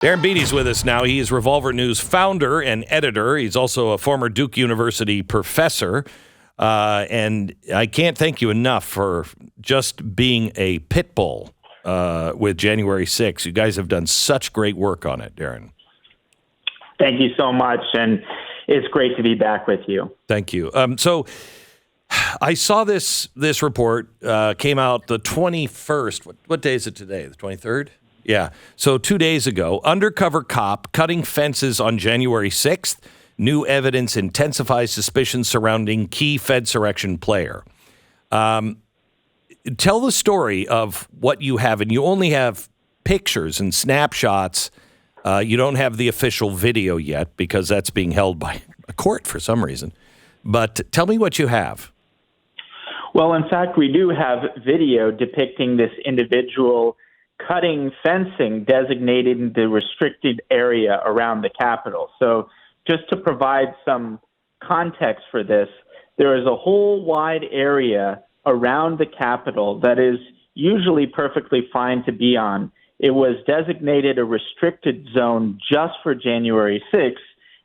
Darren Beattie's with us now. He is Revolver News founder and editor. He's also a former Duke University professor. And I can't thank you enough for just being a pit bull with January 6th. You guys have done such great work on it, Darren. Thank you so much, and it's great to be back with you. Thank you. So I saw this report came out the 21st. What day is it today? The 23rd? Yeah. So 2 days ago, undercover cop cutting fences on January 6th. New evidence intensifies suspicions surrounding key Fedsurrection player. Tell the story of what you have, and you only have pictures and snapshots. You don't have the official video yet because that's being held by a court for some reason. But tell me what you have. Well, in fact, we do have video depicting this individual cutting fencing designated in the restricted area around the Capitol. So just to provide some context for this, there is a whole wide area around the Capitol that is usually perfectly fine to be on. It was designated a restricted zone just for January 6th,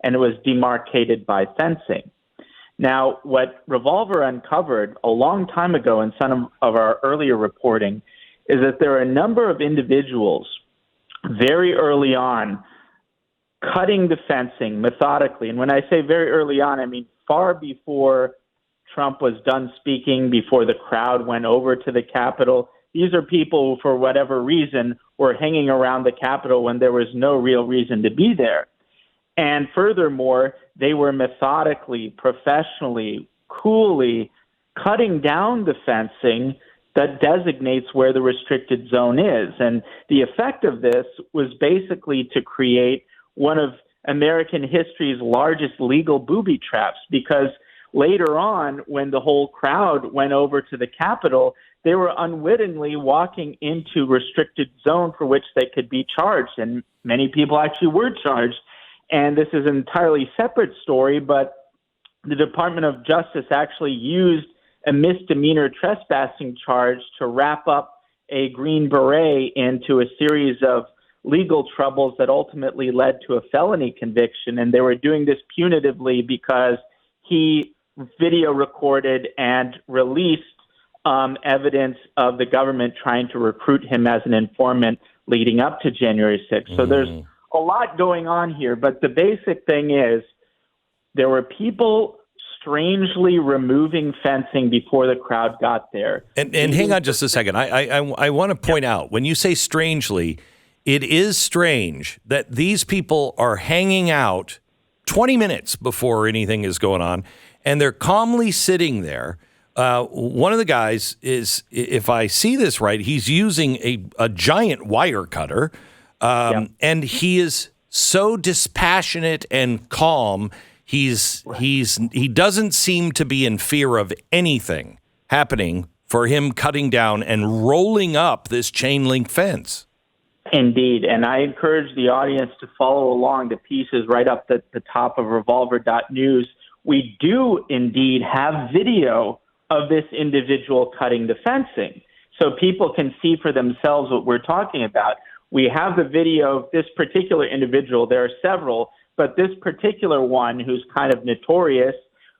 and it was demarcated by fencing. Now, what Revolver uncovered a long time ago in some of our earlier reporting is that there are a number of individuals very early on cutting the fencing methodically. And when I say very early on, I mean far before Trump was done speaking, before the crowd went over to the Capitol. These are people who, for whatever reason, were hanging around the Capitol when there was no real reason to be there. And furthermore, they were methodically, professionally, coolly cutting down the fencing that designates where the restricted zone is. And the effect of this was basically to create one of American history's largest legal booby traps, because later on, when the whole crowd went over to the Capitol, they were unwittingly walking into restricted zone for which they could be charged. And many people actually were charged. And this is an entirely separate story, but the Department of Justice actually used a misdemeanor trespassing charge to wrap up a Green Beret into a series of legal troubles that ultimately led to a felony conviction. And they were doing this punitively because he video recorded and released evidence of the government trying to recruit him as an informant leading up to January 6th. So there's a lot going on here, but the basic thing is there were people strangely removing fencing before the crowd got there. And hang on just a second. I want to point out, when you say strangely, it is strange that these people are hanging out 20 minutes before anything is going on, and they're calmly sitting there. One of the guys is, if I see this right, he's using a giant wire cutter, and he is so dispassionate and calm. He doesn't seem to be in fear of anything happening for him cutting down and rolling up this chain link fence. Indeed, and I encourage the audience to follow along. The piece is right up at the top of revolver.news. We do indeed have video of this individual cutting the fencing, so people can see for themselves what we're talking about. We have the video of this particular individual. There are several, but this particular one, who's kind of notorious,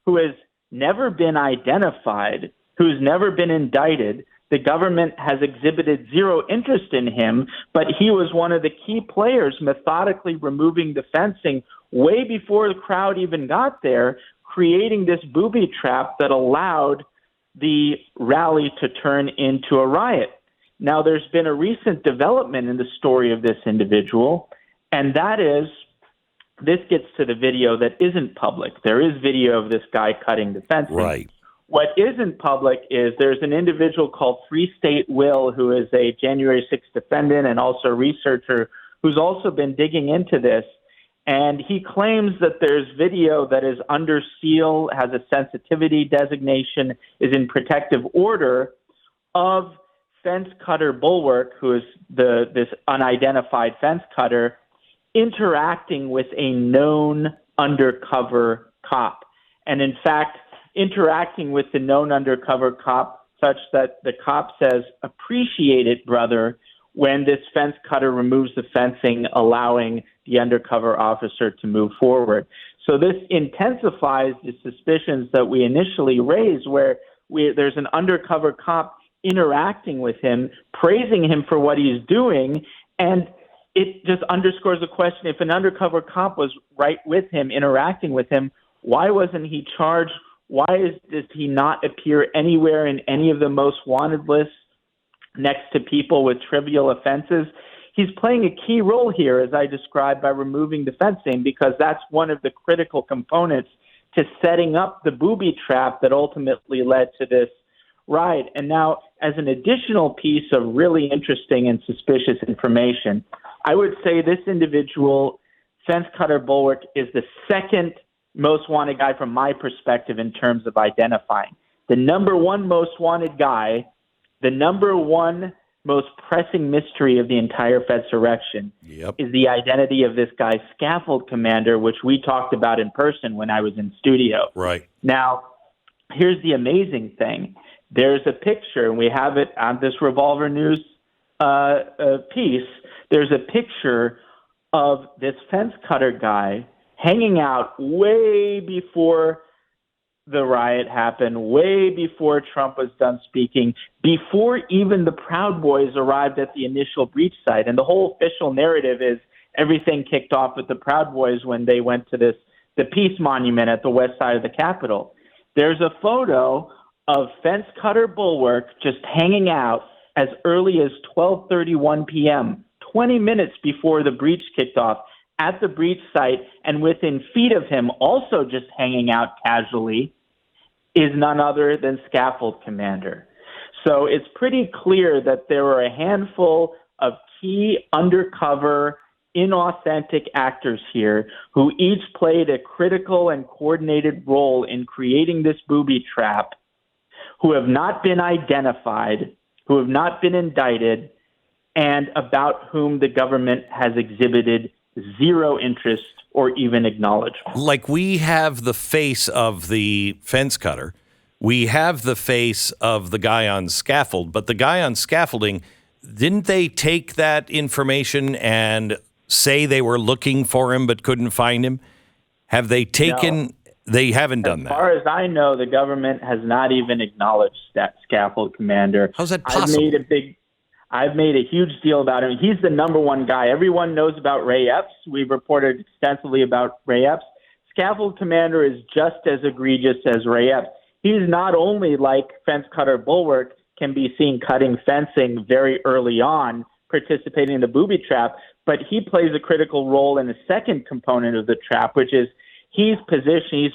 who has never been identified, who's never been indicted. The government has exhibited zero interest in him, but he was one of the key players methodically removing the fencing way before the crowd even got there, creating this booby trap that allowed the rally to turn into a riot. Now, there's been a recent development in the story of this individual, and that is, this gets to the video that isn't public. There is video of this guy cutting the fencing. Right. What isn't public is there's an individual called Free State Will, who is a January 6th defendant and also a researcher who's also been digging into this. And he claims that there's video that is under seal, has a sensitivity designation, is in protective order of fence cutter Bulwark, who is this unidentified fence cutter, interacting with a known undercover cop. And in fact, interacting with the known undercover cop such that the cop says, "Appreciate it, brother," when this fence cutter removes the fencing, allowing the undercover officer to move forward. So this intensifies the suspicions that we initially raised, where there's an undercover cop interacting with him, praising him for what he's doing, and it just underscores the question, if an undercover cop was right with him, interacting with him, why wasn't he charged? Why does he not appear anywhere in any of the most wanted lists next to people with trivial offenses? He's playing a key role here, as I described, by removing the fencing, because that's one of the critical components to setting up the booby trap that ultimately led to this riot. And now, as an additional piece of really interesting and suspicious information, I would say this individual, fence cutter Bulwark, is the second most wanted guy from my perspective in terms of identifying. The number one most wanted guy, the number one most pressing mystery of the entire Fedsurrection is the identity of this guy, Scaffold Commander, which we talked about in person when I was in studio. Right. Now, here's the amazing thing. There's a picture, and we have it on this Revolver News piece. There's a picture of this fence cutter guy hanging out way before the riot happened, way before Trump was done speaking, before even the Proud Boys arrived at the initial breach site. And the whole official narrative is everything kicked off with the Proud Boys when they went to the Peace Monument at the west side of the Capitol. There's a photo of fence cutter Bulwark just hanging out as early as 12:31 p.m., 20 minutes before the breach kicked off at the breach site, and within feet of him, also just hanging out casually, is none other than Scaffold Commander. So it's pretty clear that there were a handful of key undercover, inauthentic actors here who each played a critical and coordinated role in creating this booby trap, who have not been identified, who have not been indicted, and about whom the government has exhibited zero interest or even acknowledgement. Like, we have the face of the fence cutter. We have the face of the guy on scaffold, but the guy on scaffolding, didn't they take that information and say they were looking for him but couldn't find him? Have they taken... No. They haven't done that. As far as I know, the government has not even acknowledged that Scaffold Commander. How's that possible? I've made a huge deal about him. He's the number one guy. Everyone knows about Ray Epps. We've reported extensively about Ray Epps. Scaffold Commander is just as egregious as Ray Epps. He's not only, like fence cutter Bulwark, can be seen cutting fencing very early on, participating in the booby trap, but he plays a critical role in the second component of the trap, which is he's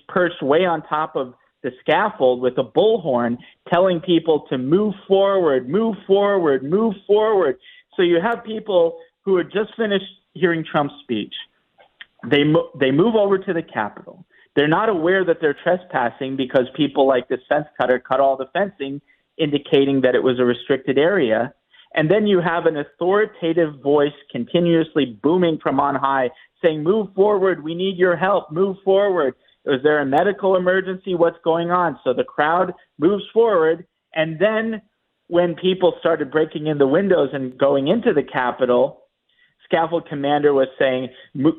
perched way on top of the scaffold with a bullhorn, telling people to move forward, move forward, move forward. So you have people who had just finished hearing Trump's speech. They move over to the Capitol. They're not aware that they're trespassing because people like this fence cutter cut all the fencing, indicating that it was a restricted area. And then you have an authoritative voice continuously booming from on high, saying, move forward, we need your help, move forward. Is there a medical emergency? What's going on? So the crowd moves forward. And then when people started breaking in the windows and going into the Capitol, Scaffold Commander was saying,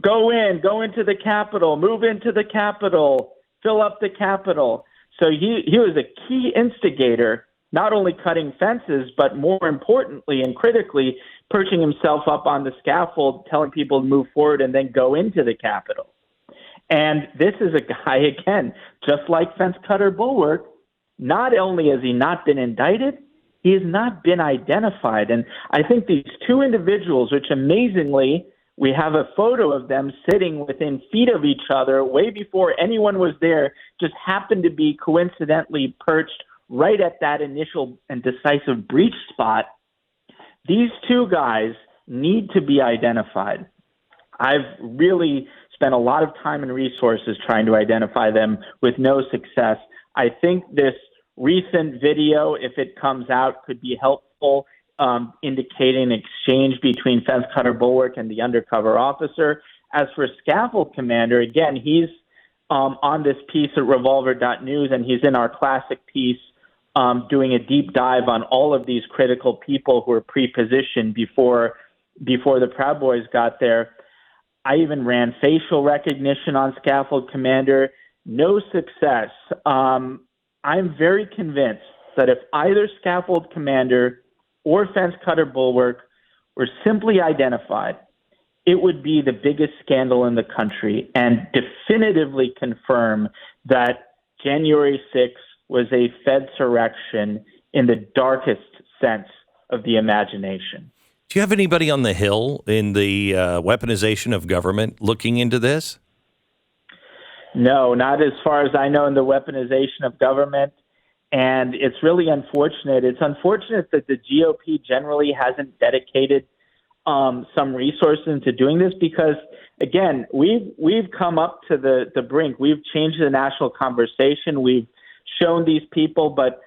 go into the Capitol, move into the Capitol, fill up the Capitol. So he was a key instigator, not only cutting fences, but more importantly and critically, perching himself up on the scaffold, telling people to move forward and then go into the Capitol. And this is a guy, again, just like fence cutter Bulwark, not only has he not been indicted, he has not been identified. And I think these two individuals, which amazingly, we have a photo of them sitting within feet of each other way before anyone was there, just happened to be coincidentally perched right at that initial and decisive breach spot. These two guys need to be identified. I've really spent a lot of time and resources trying to identify them with no success. I think this recent video, if it comes out, could be helpful, indicating an exchange between fence cutter Bulwark and the undercover officer. As for Scaffold Commander, again, he's on this piece at revolver.news, and he's in our classic piece doing a deep dive on all of these critical people who were pre-positioned before the Proud Boys got there. I even ran facial recognition on Scaffold Commander. No success. I'm very convinced that if either Scaffold Commander or Fence Cutter Bulwark were simply identified, it would be the biggest scandal in the country and definitively confirm that January 6th was a Fedsurrection in the darkest sense of the imagination. Do you have anybody on the Hill in the weaponization of government looking into this? No, not as far as I know in the weaponization of government. And it's really unfortunate. It's unfortunate that the GOP generally hasn't dedicated some resources into doing this because, again, we've come up to the brink. We've changed the national conversation. We've shown these people, but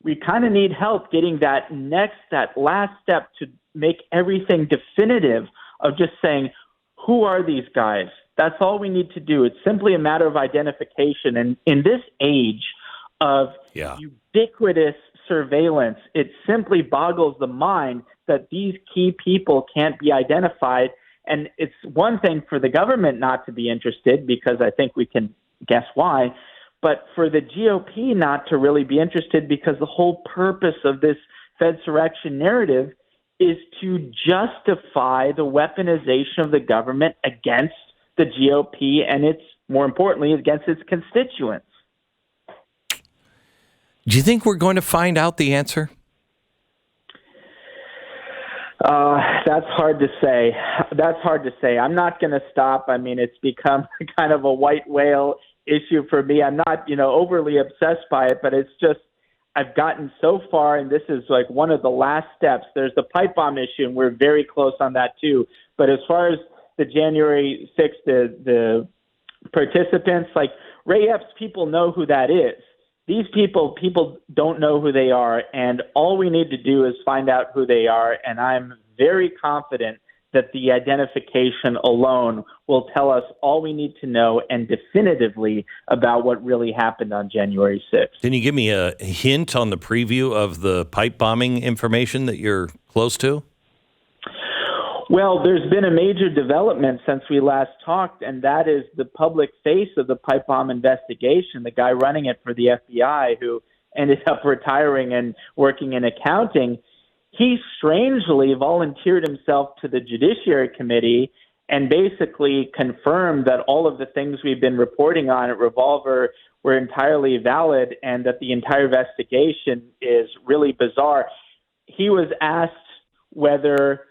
we kind of need help getting that last step to make everything definitive of just saying, who are these guys? That's all we need to do. It's simply a matter of identification. And in this age of ubiquitous surveillance, it simply boggles the mind that these key people can't be identified. And it's one thing for the government not to be interested, because I think we can guess why, but for the GOP not to really be interested, because the whole purpose of this Fedsurrection narrative is to justify the weaponization of the government against the GOP and more importantly, against its constituents. Do you think we're going to find out the answer? That's hard to say. I'm not going to stop. I mean, it's become kind of a white whale issue for me. I'm not, overly obsessed by it, but it's just, I've gotten so far, and this is like one of the last steps. There's the pipe bomb issue, and we're very close on that too. But as far as the January 6th, the participants, like Ray Epps, people know who that is. These people don't know who they are, and all we need to do is find out who they are, and I'm very confident that the identification alone will tell us all we need to know and definitively about what really happened on January 6th. Can you give me a hint on the preview of the pipe bombing information that you're close to? Well, there's been a major development since we last talked, and that is the public face of the pipe bomb investigation, the guy running it for the FBI who ended up retiring and working in accounting. He strangely volunteered himself to the Judiciary Committee and basically confirmed that all of the things we've been reporting on at Revolver were entirely valid and that the entire investigation is really bizarre. He was asked whether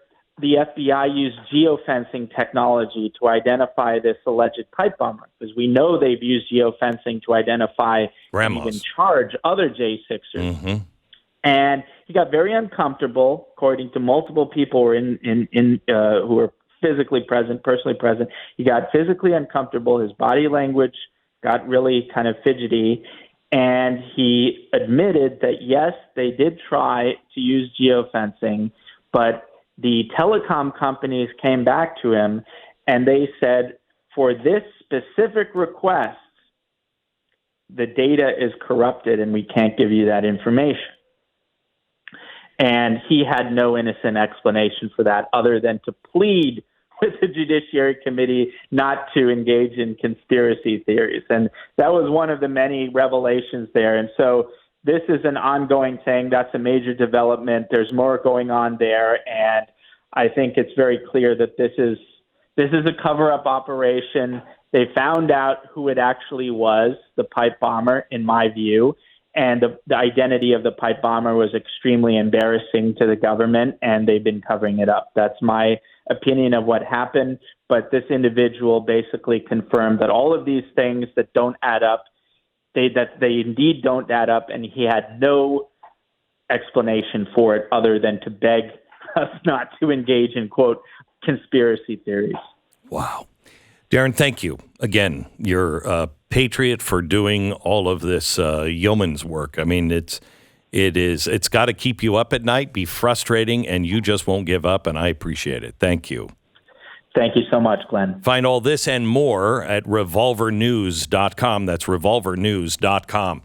the FBI used geofencing technology to identify this alleged pipe bomber, because we know they've used geofencing to identify and even charge other J6ers. Mm-hmm. And he got very uncomfortable, according to multiple people who were physically present, personally present. He got physically uncomfortable. His body language got really kind of fidgety. And he admitted that, yes, they did try to use geofencing, but the telecom companies came back to him and they said, for this specific request, the data is corrupted and we can't give you that information. And he had no innocent explanation for that other than to plead with the Judiciary Committee not to engage in conspiracy theories. And that was one of the many revelations there. And so this is an ongoing thing. That's a major development. There's more going on there. And I think it's very clear that this is a cover-up operation. They found out who it actually was, the pipe bomber, in my view. And the identity of the pipe bomber was extremely embarrassing to the government, and they've been covering it up. That's my opinion of what happened. But this individual basically confirmed that all of these things that don't add up, that they indeed don't add up, and he had no explanation for it other than to beg us not to engage in, quote, conspiracy theories. Wow. Darren, thank you. Again, you're a patriot for doing all of this yeoman's work. I mean, it's got to keep you up at night, be frustrating, and you just won't give up, and I appreciate it. Thank you. Thank you so much, Glenn. Find all this and more at revolvernews.com. That's revolvernews.com.